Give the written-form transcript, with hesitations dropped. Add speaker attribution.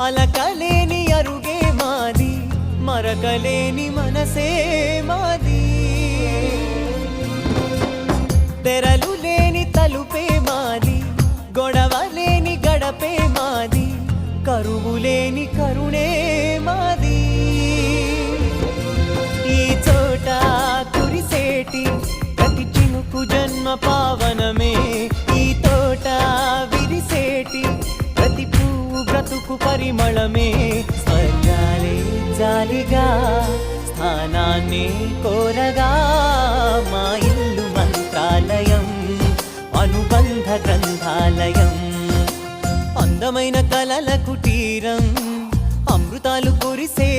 Speaker 1: అలకలేని అరుగే మాది, మరకలేని మనసే మాది. తెరలు లేని తలుపే మాది, గొడవ లేని గడపే మాది, కరువు లేని కరుణే మాది. ఈ చోట కురిసేటి ప్రతి చినుకు జన్మ పావనమే, ఈ తోట విరిసేటి ప్రతి పువ్వు బ్రతుకు పరిమళమే. స్వర్గాలే జాలిగా స్థానాన్ని కోరగా, మా ఇల్లు మంత్రాలయం, అనుబంధ గ్రంథాలయం. అందమైన కలల కుటీరం, అమృతాలు కురిసే